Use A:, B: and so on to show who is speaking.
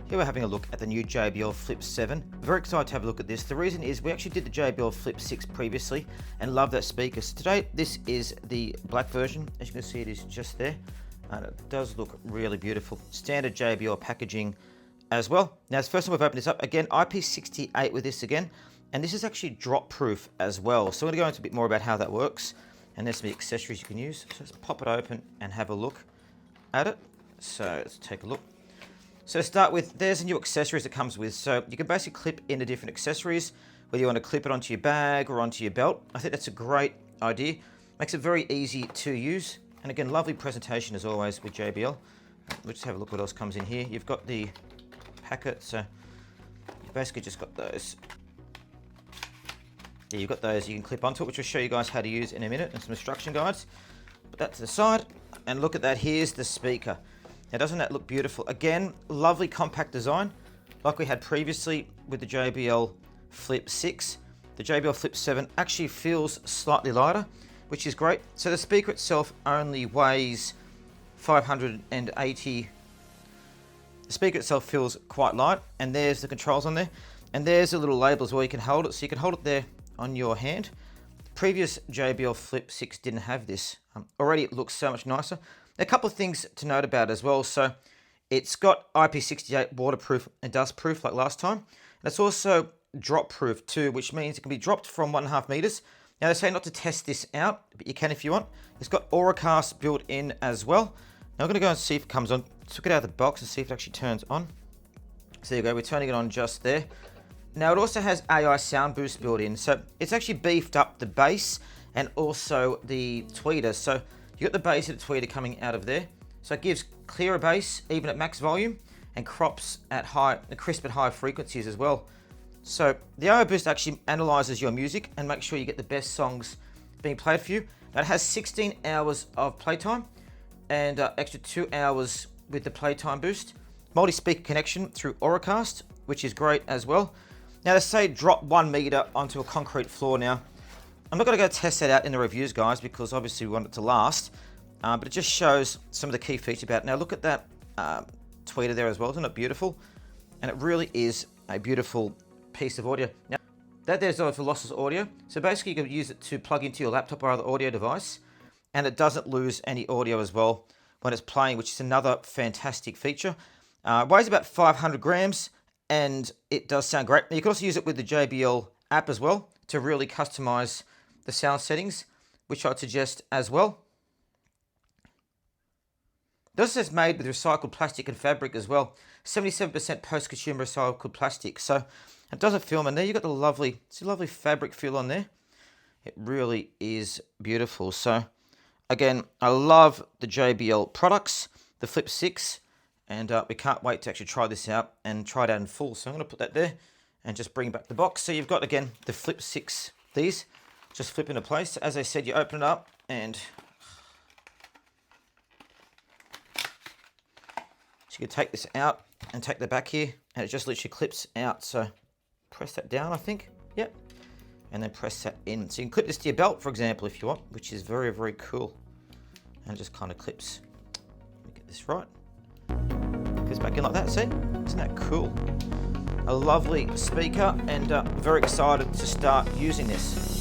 A: Here we're having a look at the new JBL Flip 7. Very excited to have a look at this. The reason is we actually did the JBL Flip 6 previously and love that speaker. So today, this is the black version. As you can see, it is just there. And it does look really beautiful. Standard JBL packaging as well. Now, it's the first time we've opened this up. Again, IP68 with this again. And this is actually drop proof as well. So I'm gonna go into a bit more about how that works. And there's some accessories you can use. So let's pop it open and have a look at it. So let's take a look. So to start with, there's the new accessories it comes with. So you can basically clip into different accessories, whether you want to clip it onto your bag or onto your belt. I think that's a great idea. Makes it very easy to use. And again, lovely presentation as always with JBL. We'll just have a look what else comes in here. You've got the packet, so you've basically just got those. Yeah, you've got those you can clip onto it, which will show you guys how to use in a minute, and some instruction guides. Put that to the side, and look at that, here's the speaker. Now, doesn't that look beautiful? Again, lovely compact design, like we had previously with the JBL Flip 6. The JBL Flip 7 actually feels slightly lighter, which is great. So the speaker itself only weighs 580. The speaker itself feels quite light, and there's the controls on there. And there's a little label as well, you can hold it. So you can hold it there on your hand. The previous JBL Flip 6 didn't have this. Already it looks so much nicer. A couple of things to note about it as well. So it's got IP68 waterproof and dust proof like last time. And it's also drop proof too, which means it can be dropped from 1.5 meters. Now they say not to test this out, but you can if you want. It's got Auracast built in as well. Now I'm gonna go and see if it comes on. Took it out of the box and see if it actually turns on. So there you go, we're turning it on just there. Now it also has AI sound boost built in. So it's actually beefed up the bass and also the tweeter. So you got the bass and the tweeter coming out of there. So it gives clearer bass, even at max volume, and crops at crisp at high frequencies as well. So the AI boost actually analyzes your music and makes sure you get the best songs being played for you. Now it has 16 hours of playtime and extra 2 hours with the playtime boost. Multi-speaker connection through Auracast, which is great as well. Now they say drop 1 meter onto a concrete floor. Now, I'm not going to go test that out in the reviews, guys, because obviously we want it to last. But it just shows some of the key features about it. Now look at that tweeter there as well. Isn't it beautiful? And it really is a beautiful piece of audio. Now, that there's for lossless audio. So basically you can use it to plug into your laptop or other audio device. And it doesn't lose any audio as well when it's playing, which is another fantastic feature. Weighs about 500 grams and it does sound great. You can also use it with the JBL app as well to really customize the sound settings, which I'd suggest as well. This is made with recycled plastic and fabric as well. 77% post-consumer recycled plastic. So it doesn't film in there. You've got the lovely, it's a lovely fabric feel on there. It really is beautiful. So again, I love the JBL products, the Flip 6, and we can't wait to actually try this out and try it out in full. So I'm going to put that there and just bring back the box. So you've got, again, the Flip 6, these just flip into place. As I said, you open it up and so you can take this out and take the back here and it just literally clips out. So press that down, I think. Yep. And then press that in. So you can clip this to your belt, for example, if you want, which is very, very cool. And it just kind of clips. Let me get this right. Goes back in like that, see? Isn't that cool? A lovely speaker and very excited to start using this.